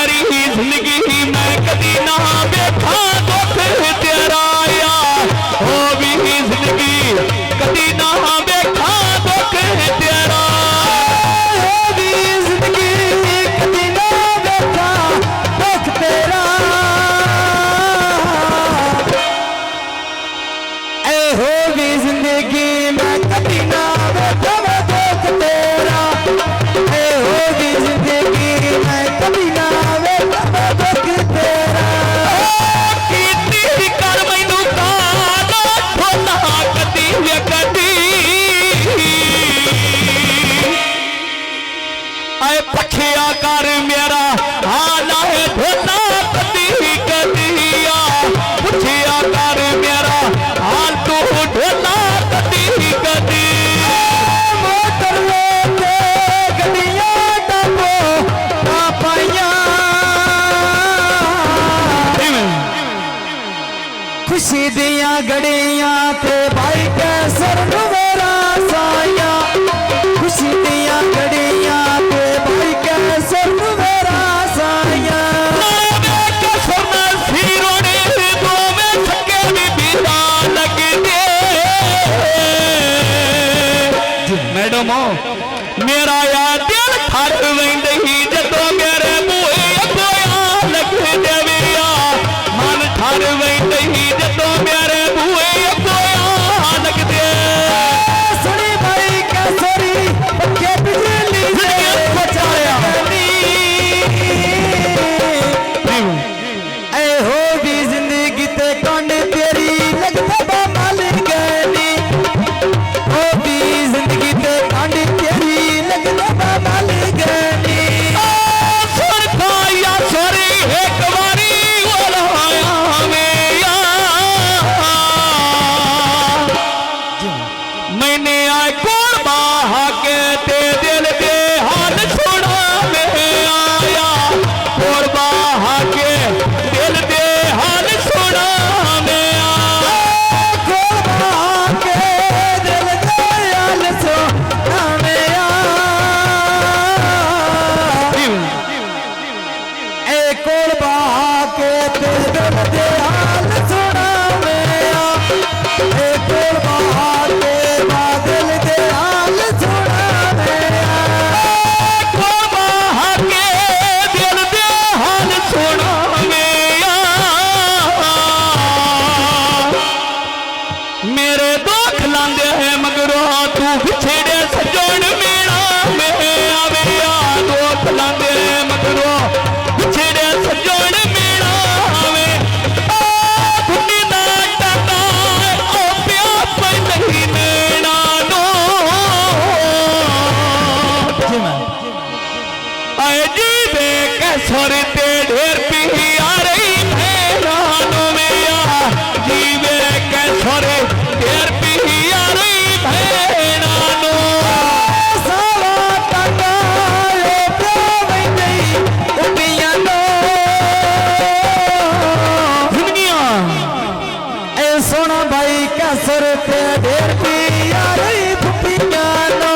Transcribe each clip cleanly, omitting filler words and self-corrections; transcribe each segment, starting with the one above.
तेरी जिंदगी मैं कदी ना देखा दुख तेरा या हो भी जिंदगी कदी ना देखा दुख तेरा हो भी जिंदगी कदी ना देखा दुख तेरा हो भी जिंदगी मैं कदी ना देखा दुख तेरा हो भी जिंदगी मैं कदी ना देखा दुख तेरा कीती कर मैनू काल ठोना कदी वे कदी आए पखिया कर मेरा हाल है ठोना कदी कदिया पुछिया कर मेरा हाल तू ठोना कदी कदी मोटर लेके गड्डियां टपो ना पाइया खुशी दियां गड़ियां ते भाई कैसर मेरा साया खुशी दियां गड़ियां ते भाई कैसर मेरा साया मैडम मेरा या दिल थक वही जदों मेरे बूहे अगोया लग देविया मन ठर वही जदों मेरे बूहे अगोया लग दे सुनी भाई कैसरी पक्के बिजली से बचाया ऐ हो भी जिंदगी ते कंड तेरी लगता मालिक गनी हो भी जिंदगी ते कंड तेरी लगता मालिक गनी सुर खाया सरी एक बारी बोलाया मेया मैंने आए कौन बाहा के ते दिल दे हाल सुना में आया कौन बाहा के दिल दे हाल सुना में आया के दिल दे हाल सुना में ए कोल बहा के दिल दे हाल सुना में ए कोल बहा के दिल दे हाल सुना में कौन बाहा के दिल दे हाल सुना में आया मेरे दुख लांदे है मगरों तू बिछड़े सजन मेरा में आविया दुख लांदे है मगरों बिछड़े सजन मेरा में कुनी ना टका ओ प्या पर नहीं मेरा नो आए जीवे कैसर ते ढेर पी आ रही मेरा नो मेरा जीवे कैसर ढेर पी आ रही मेरा नो सावा टका ए प्यावे नहीं उपिया नो जिंदगियां ए सोना भाई कैसर ते ढेर पिया रही फुपिया नो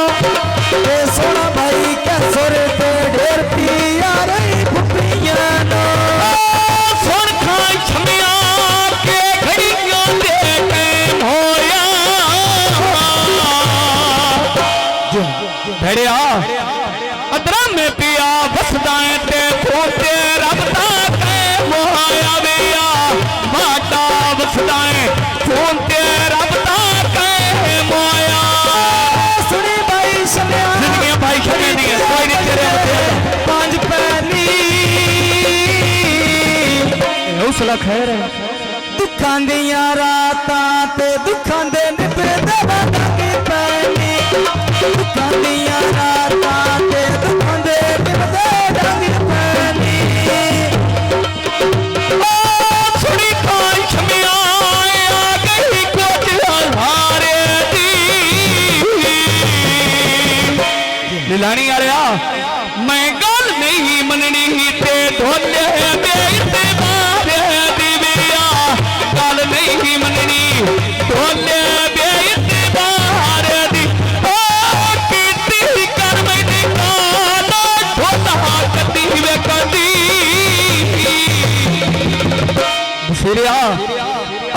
ए सोना भाई कैसर ते ढेर पिया रही फुपिया नो सुन खाई छमिया के घड़ियों दे टाइम होया भेड़िया अदरा में पिया बसदाएं ते फोटे रब दा कै मोया बिया माता बसदाएं फोटे रब दा कै मोया सुनी भाई शमिया जिंदगी भाई शमे दी कोई नहीं तेरे होते पांच पैनी हौसला खैर है दुखां दियां रातां ते दुखां दे निभदे वादी पैनी दुखां दियां रातां ते दुखां दे निभदे वादी पैनी सुनी खाई छमिया आ गई कुछ हजारे दी लिलानी आलिया मैं गल नहीं मननी ते ढोले बेइतबार दिविया गल नहीं मननी ढोले बेइतबार दी ओ कीती कर मैं फिरिया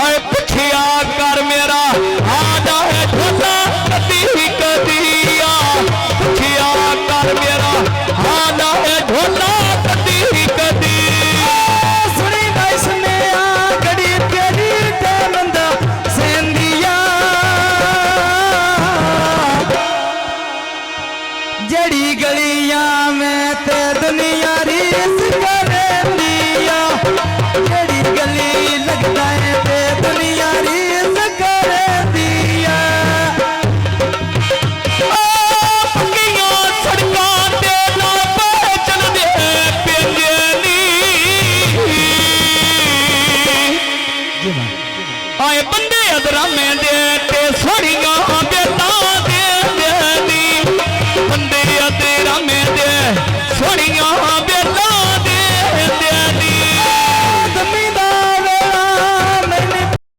ऐ पुछिया कर मेरा आदा है ढोला कदी कदिया पुछिया कर मेरा आदा है ढोला कदी कदी सुनी भाई सुनिया गड़ी तेरी ते बंदा सेंदिया जड़ी गलियां में ते दुनिया